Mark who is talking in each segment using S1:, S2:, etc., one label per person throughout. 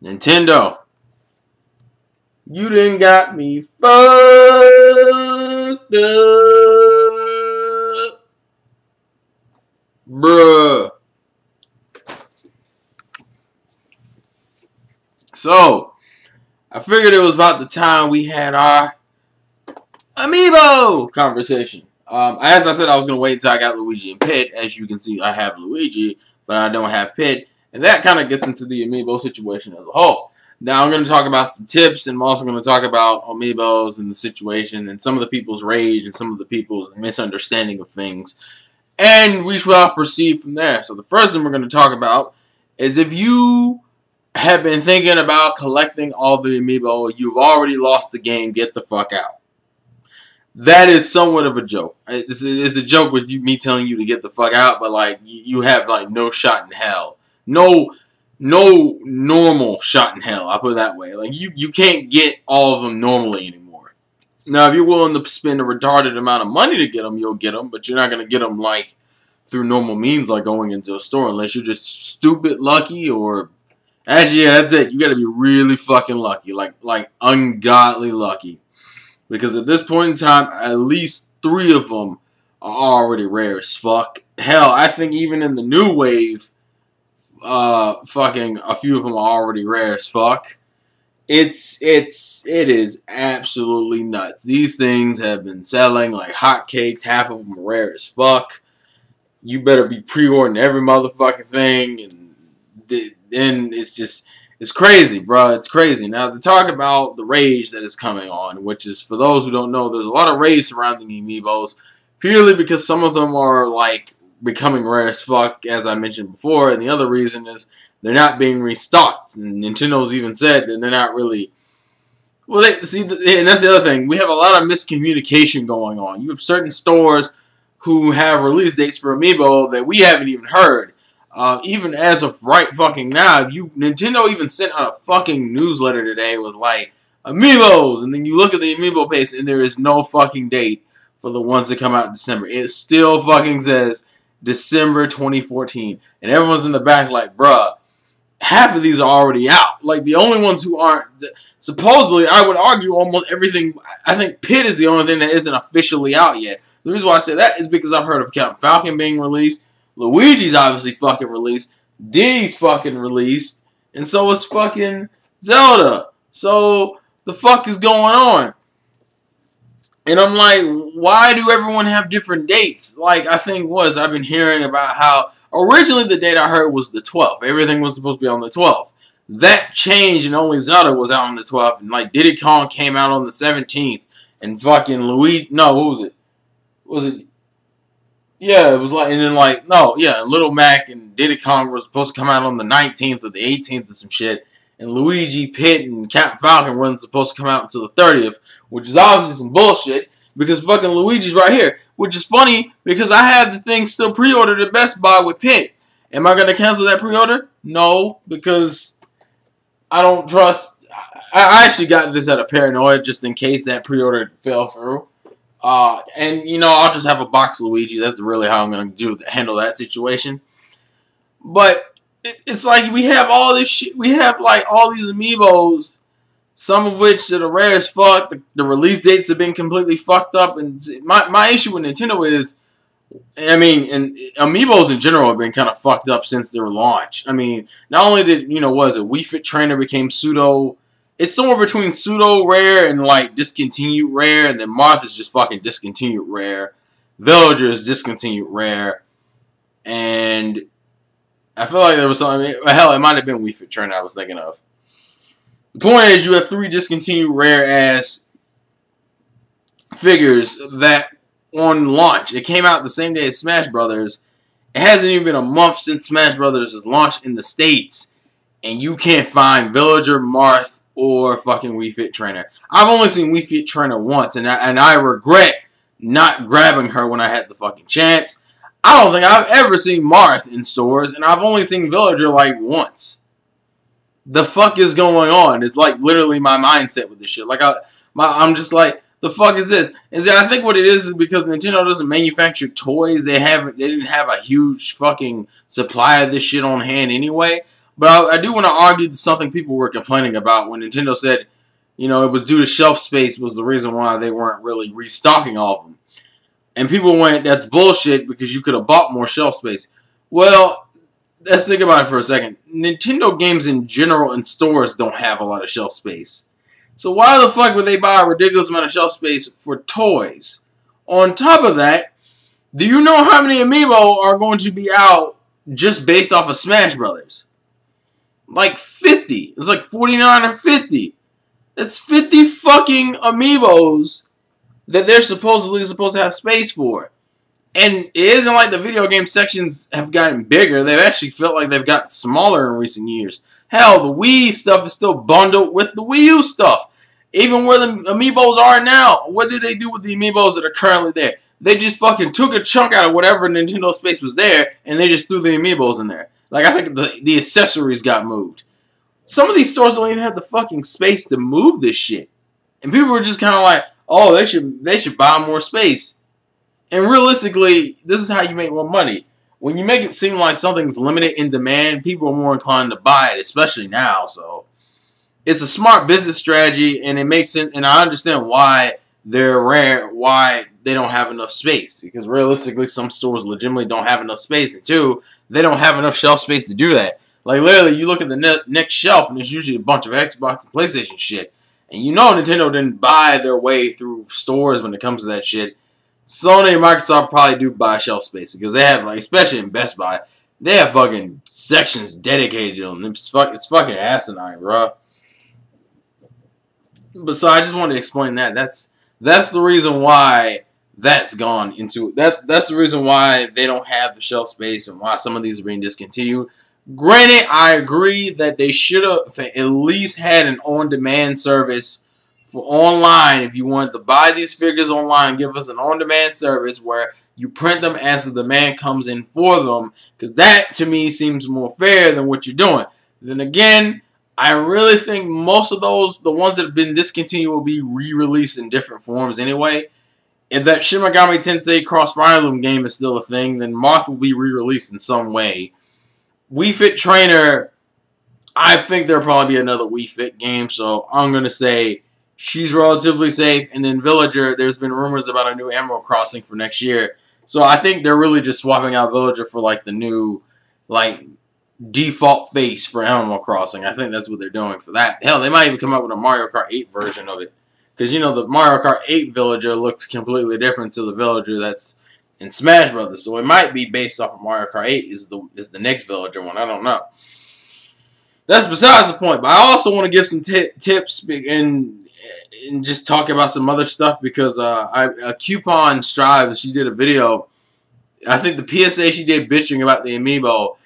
S1: Nintendo, you done got me fucked up, bruh. So, I figured it was about the time we had our Amiibo conversation. As I said, I was going to wait until I got Luigi and Pit. As you can see, I have Luigi, but I don't have Pit. And that kind of gets into the Amiibo situation as a whole. Now I'm going to talk about some tips, and I'm also going to talk about Amiibos and the situation, and some of the people's rage, and some of the people's misunderstanding of things. And we shall proceed from there. So the first thing we're going to talk about is if you have been thinking about collecting all the Amiibo, you've already lost the game, get the fuck out. That is somewhat of a joke. It's a joke with me telling you to get the fuck out, but like you have like no shot in hell. No normal shot in hell. I'll put it that way. Like you can't get all of them normally anymore. Now, if you're willing to spend a retarded amount of money to get them, you'll get them, but you're not gonna get them like through normal means, like going into a store, unless you're just stupid lucky or. Actually, yeah, that's it. You gotta be really fucking lucky, like ungodly lucky. Because at this point in time, at least 3 of them are already rare as fuck. Hell, I think even in the new wave, fucking a few of them are already rare as fuck. It is absolutely nuts. These things have been selling like hotcakes. Half of them are rare as fuck. You better be pre-ordering every motherfucking thing, and then it's crazy, bro. It's crazy. Now, to talk about the rage that is coming on, which is, for those who don't know, there's a lot of rage surrounding Amiibos, purely because some of them are, like, becoming rare as fuck, as I mentioned before, and the other reason is they're not being restocked. And Nintendo's even said that they're not really... Well, and that's the other thing. We have a lot of miscommunication going on. You have certain stores who have release dates for Amiibo that we haven't even heard. Even as of right fucking now, Nintendo even sent out a fucking newsletter today. It was like, Amiibos! And then you look at the Amiibo page and there is no fucking date for the ones that come out in December. It still fucking says December 2014. And everyone's in the back like, bruh, half of these are already out. Like, the only ones who aren't... Supposedly, I would argue almost everything... I think Pit is the only thing that isn't officially out yet. The reason why I say that is because I've heard of Captain Falcon being released. Luigi's obviously fucking released. Diddy's fucking released. And so is fucking Zelda. So, the fuck is going on? And I'm like, why do everyone have different dates? Like, I think I've been hearing about how originally the date I heard was the 12th. Everything was supposed to be on the 12th. That changed and only Zelda was out on the 12th. And like Diddy Kong came out on the 17th. And fucking Luigi, no, what was it? Was it? Yeah, it was like, and then like, no, yeah, Little Mac and Diddy Kong were supposed to come out on the 19th or the 18th or some shit. And Luigi, Pit, and Captain Falcon weren't supposed to come out until the 30th, which is obviously some bullshit, because fucking Luigi's right here. Which is funny, because I have the thing still pre-ordered at Best Buy with Pit. Am I going to cancel that pre-order? No, because I don't trust... I actually got this out of paranoia, just in case that pre-order fell through. And, you know, I'll just have a box of Luigi. That's really how I'm going to handle that situation. But it's like we have all this shit. We have, like, all these Amiibos, some of which that are rare as fuck. The release dates have been completely fucked up. And my issue with Nintendo is, I mean, and Amiibos in general have been kind of fucked up since their launch. I mean, not only did, you know, Wii Fit Trainer became pseudo... It's somewhere between pseudo rare and like discontinued rare, and then Marth is just fucking discontinued rare. Villager is discontinued rare, and I feel like there was something. Hell, it might have been Wii Fit Trainer I was thinking of. The point is, you have 3 discontinued rare ass figures that on launch. It came out the same day as Smash Brothers. It hasn't even been a month since Smash Brothers has launched in the States, and you can't find Villager, Marth, or fucking Wii Fit Trainer. I've only seen Wii Fit Trainer once, and I regret not grabbing her when I had the fucking chance. I don't think I've ever seen Marth in stores, and I've only seen Villager like once. The fuck is going on? It's like literally my mindset with this shit. Like I'm just like, the fuck is this? And see, I think what it is because Nintendo doesn't manufacture toys. They didn't have a huge fucking supply of this shit on hand anyway. But I do want to argue something people were complaining about when Nintendo said, you know, it was due to shelf space was the reason why they weren't really restocking all of them. And people went, that's bullshit because you could have bought more shelf space. Well, let's think about it for a second. Nintendo games in general in stores don't have a lot of shelf space. So why the fuck would they buy a ridiculous amount of shelf space for toys? On top of that, do you know how many Amiibo are going to be out just based off of Smash Brothers? Like 50. It's like 49 or 50. That's 50 fucking Amiibos that they're supposedly supposed to have space for. And it isn't like the video game sections have gotten bigger. They've actually felt like they've gotten smaller in recent years. Hell, the Wii stuff is still bundled with the Wii U stuff. Even where the Amiibos are now, what did they do with the Amiibos that are currently there? They just fucking took a chunk out of whatever Nintendo space was there, and they just threw the Amiibos in there. Like, I think the accessories got moved. Some of these stores don't even have the fucking space to move this shit. And people were just kind of like, oh, they should buy more space. And realistically, this is how you make more money. When you make it seem like something's limited in demand, people are more inclined to buy it, especially now. So it's a smart business strategy, and it makes sense. And I understand why they're rare, why they don't have enough space. Because realistically, some stores legitimately don't have enough space. And two, they don't have enough shelf space to do that. Like, literally, you look at the next shelf, and there's usually a bunch of Xbox and PlayStation shit. And you know Nintendo didn't buy their way through stores when it comes to that shit. Sony and Microsoft probably do buy shelf space. Because they have, like, especially in Best Buy, they have fucking sections dedicated to them. It's fucking asinine, bro. But so I just wanted to explain that. That's the reason why that's gone into that's the reason why they don't have the shelf space and why some of these are being discontinued. Granted, I agree that they should have at least had an on-demand service for online. If you wanted to buy these figures online, give us an on-demand service where you print them as the demand comes in for them. Because that, to me, seems more fair than what you're doing. Then again, I really think most of those, the ones that have been discontinued, will be re-released in different forms anyway. If that Shin Megami Tensei Cross Fire Emblem game is still a thing, then Marth will be re-released in some way. Wii Fit Trainer, I think there'll probably be another Wii Fit game, so I'm going to say she's relatively safe. And then Villager, there's been rumors about a new Animal Crossing for next year. So I think they're really just swapping out Villager for like the new, like, default face for Animal Crossing. I think that's what they're doing for that. Hell, they might even come up with a Mario Kart 8 version of it. Because, you know, the Mario Kart 8 Villager looks completely different to the Villager that's in Smash Brothers. So it might be based off of Mario Kart 8 is the next Villager one. I don't know. That's besides the point. But I also want to give some tips and just talk about some other stuff because Coupon Strive, she did a video. I think the PSA she did bitching about the Amiibo,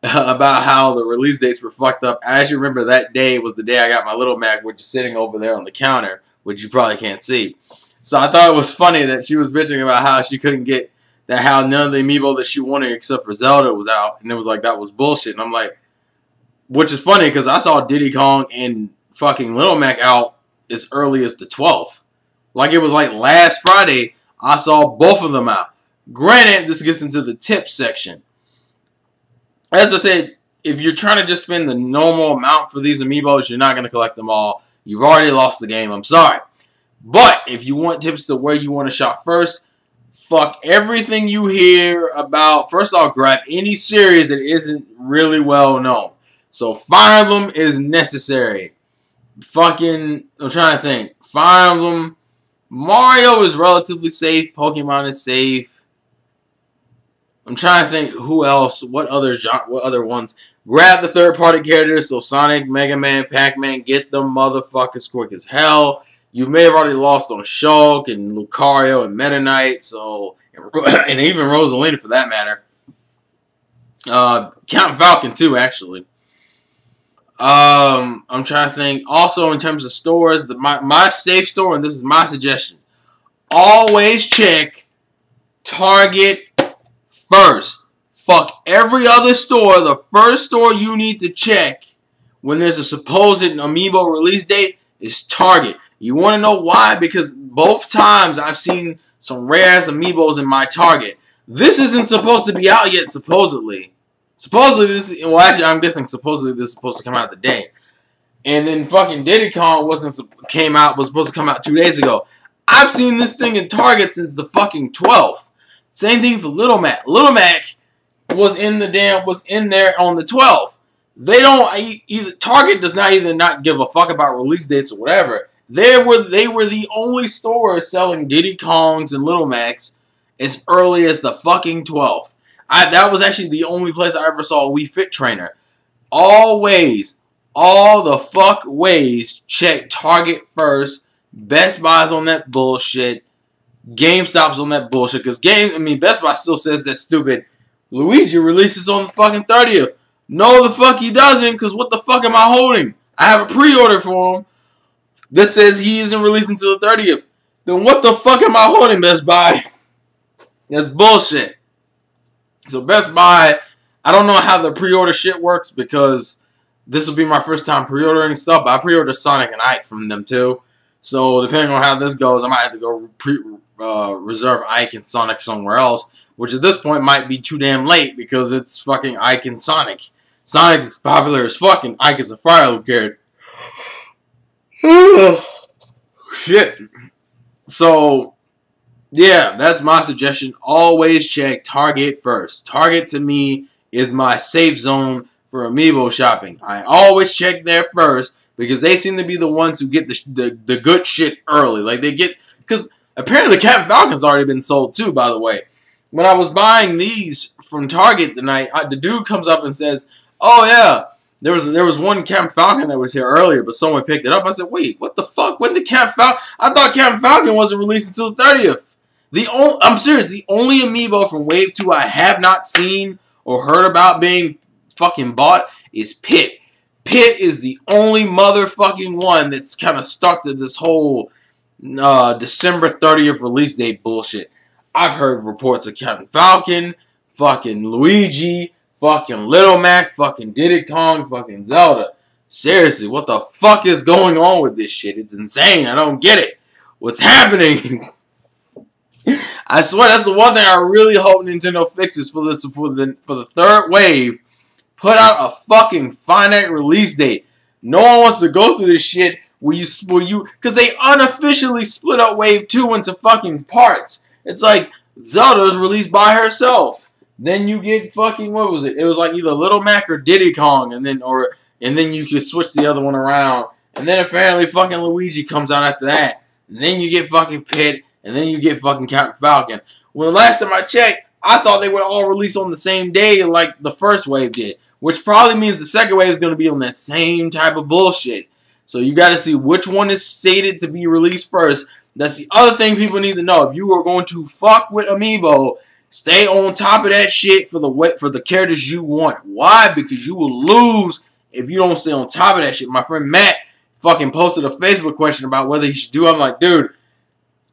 S1: about how the release dates were fucked up. I actually remember that day was the day I got my Little Mac, which is sitting over there on the counter, which you probably can't see. So I thought it was funny that she was bitching about how she couldn't get that, how none of the Amiibo that she wanted except for Zelda was out. And it was like, that was bullshit. And I'm like, which is funny because I saw Diddy Kong and fucking Little Mac out as early as the 12th. Like, it was like last Friday, I saw both of them out. Granted, this gets into the tips section. As I said, if you're trying to just spend the normal amount for these Amiibos, you're not going to collect them all. You've already lost the game. I'm sorry. But if you want tips to where you want to shop first, fuck everything you hear about. First off, grab any series that isn't really well known. So Fire Emblem is necessary. Fucking, I'm trying to think. Fire Emblem. Mario is relatively safe. Pokemon is safe. I'm trying to think who else, what other ones. Grab the third-party characters, so Sonic, Mega Man, Pac-Man, get them motherfuckers quick as hell. You may have already lost on Shulk and Lucario and Meta Knight, so, and even Rosalina for that matter. Count Falcon too, actually. I'm trying to think. Also, in terms of stores, my safe store, and this is my suggestion, always check Target first. Fuck every other store. The first store you need to check when there's a supposed Amiibo release date is Target. You want to know why? Because both times I've seen some rare-ass Amiibos in my Target. This isn't supposed to be out yet, supposedly. Supposedly this, well, actually, I'm guessing supposedly this is supposed to come out today. And then fucking Diddy Kong was supposed to come out 2 days ago. I've seen this thing in Target since the fucking 12th. Same thing for Little Mac. Little Mac was in there on the 12th. They don't either. Target does not either not give a fuck about release dates or whatever. They were the only store selling Diddy Kongs and Little Macs as early as the fucking 12th. That was actually the only place I ever saw a Wii Fit trainer. Always, all the fuck ways, check Target first. Best Buy's on that bullshit. GameStop's on that bullshit. Because Best Buy still says that stupid Luigi releases on the fucking 30th. No, the fuck he doesn't, because what the fuck am I holding? I have a pre-order for him that says he isn't releasing until the 30th. Then what the fuck am I holding, Best Buy? That's bullshit. So Best Buy, I don't know how the pre-order shit works, because this will be my first time pre-ordering stuff, but I pre-ordered Sonic and Ike from them too. So depending on how this goes, I might have to go reserve Ike and Sonic somewhere else, which at this point might be too damn late, because it's fucking Ike and Sonic. Sonic is popular as fuck, and Ike is a Fire Loop character. Shit. So, yeah, that's my suggestion. Always check Target first. Target, to me, is my safe zone for Amiibo shopping. I always check there first, because they seem to be the ones who get the good shit early. Like, they get... Because apparently Captain Falcon's already been sold, too, by the way. When I was buying these from Target tonight, the dude comes up and says, "Oh yeah, there was one Captain Falcon that was here earlier, but someone picked it up." I said, "Wait, what the fuck? When did Captain Falcon? I thought Captain Falcon wasn't released until the 30th." I'm serious. The only Amiibo from Wave 2 I have not seen or heard about being fucking bought is Pit. Pit is the only motherfucking one that's kind of stuck to this whole December 30th release date bullshit. I've heard reports of Captain Falcon, fucking Luigi, fucking Little Mac, fucking Diddy Kong, fucking Zelda. Seriously, what the fuck is going on with this shit? It's insane. I don't get it. What's happening? I swear that's the one thing I really hope Nintendo fixes for the third wave. Put out a fucking finite release date. No one wants to go through this shit because they unofficially split up Wave 2 into fucking parts. It's like Zelda's released by herself. Then you get fucking, what was it? It was like either Little Mac or Diddy Kong, and then you could switch the other one around. And then apparently fucking Luigi comes out after that. And then you get fucking Pit, and then you get fucking Captain Falcon. Well, the last time I checked, I thought they would all release on the same day like the first wave did. Which probably means the second wave is going to be on that same type of bullshit. So you got to see which one is stated to be released first. That's the other thing people need to know. If you are going to fuck with Amiibo, stay on top of that shit for the characters you want. Why? Because you will lose if you don't stay on top of that shit. My friend Matt fucking posted a Facebook question about whether he should do it. I'm like, dude,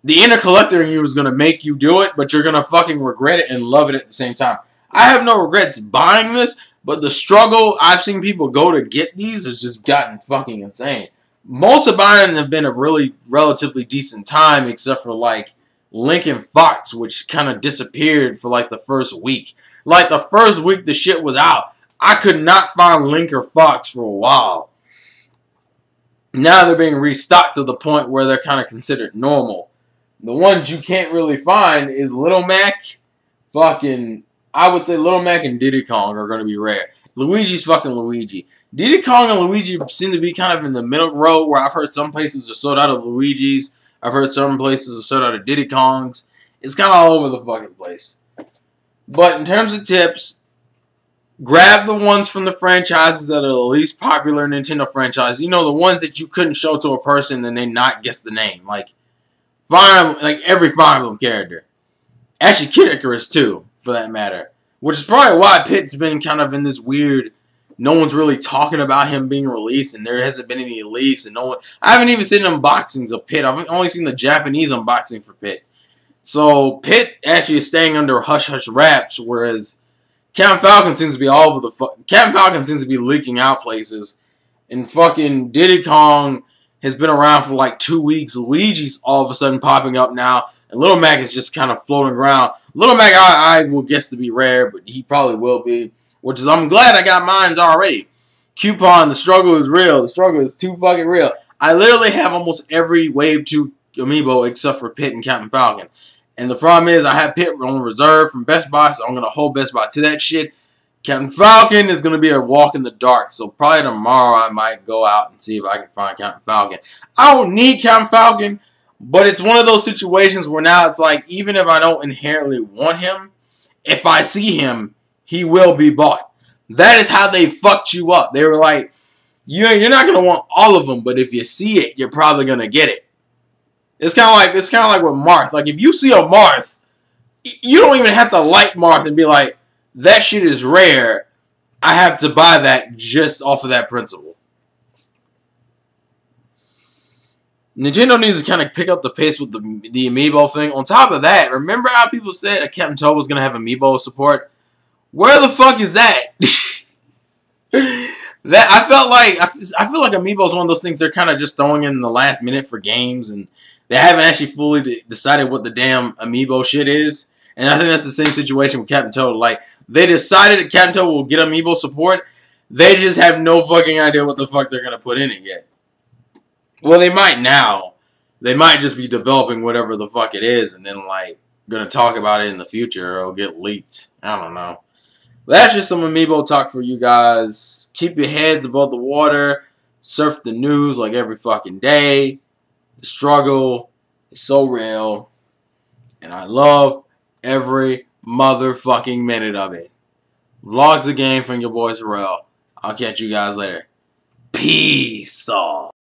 S1: the inner collector in you is going to make you do it, but you're going to fucking regret it and love it at the same time. I have no regrets buying this, but the struggle I've seen people go to get these has just gotten fucking insane. Most of mine have been a relatively decent time, except for like Link and Fox, which kind of disappeared for like the first week. Like the first week the shit was out, I could not find Link or Fox for a while. Now they're being restocked to the point where they're kind of considered normal. The ones you can't really find is Little Mac, fucking, I would say Little Mac and Diddy Kong are going to be rare. Luigi's fucking Luigi. Diddy Kong and Luigi seem to be kind of in the middle road, where I've heard some places are sold out of Luigi's. I've heard some places are sold out of Diddy Kongs. It's kind of all over the fucking place. But in terms of tips, grab the ones from the franchises that are the least popular Nintendo franchise. You know, the ones that you couldn't show to a person and they not guess the name. Like every Fire Emblem character. Actually, Kid Icarus too, for that matter. Which is probably why Pit's been kind of in this weird, no one's really talking about him being released, and there hasn't been any leaks, and I haven't even seen unboxings of Pit. I've only seen the Japanese unboxing for Pit. So Pit actually is staying under hush hush wraps, whereas Captain Falcon seems to be all over the Captain Falcon seems to be leaking out places, and fucking Diddy Kong has been around for like 2 weeks. Luigi's all of a sudden popping up now, and Little Mac is just kind of floating around. Little Mac, I will guess to be rare, but he probably will be. which is I'm glad I got mines already. Coupon, the struggle is real. The struggle is too fucking real. I literally have almost every Wave 2 Amiibo except for Pit and Captain Falcon. And the problem is I have Pit on reserve from Best Buy, so I'm going to hold Best Buy to that shit. Captain Falcon is going to be a walk in the dark, so probably tomorrow I might go out and see if I can find Captain Falcon. I don't need Captain Falcon, but it's one of those situations where now it's like, even if I don't inherently want him, if I see him, he will be bought. That is how they fucked you up. They were like, you're not going to want all of them, but if you see it, you're probably going to get it. It's kind of like with Marth. Like, if you see a Marth, you don't even have to like Marth and be like, that shit is rare. I have to buy that just off of that principle. Nintendo needs to kind of pick up the pace with the Amiibo thing. On top of that, remember how people said a Captain Toad was going to have Amiibo support? Where the fuck is that? I feel like Amiibo is one of those things they're kind of just throwing in the last minute for games, and they haven't actually fully decided what the damn Amiibo shit is. And I think that's the same situation with Captain Toad. Like, they decided that Captain Toad will get Amiibo support. They just have no fucking idea what the fuck they're going to put in it yet. Well, they might now. They might just be developing whatever the fuck it is and then, like, going to talk about it in the future or it'll get leaked. I don't know. But that's just some Amiibo talk for you guys. Keep your heads above the water. Surf the news like every fucking day. The struggle is so real. And I love every motherfucking minute of it. Vlogs the game from your boy Sorrell. I'll catch you guys later. Peace off.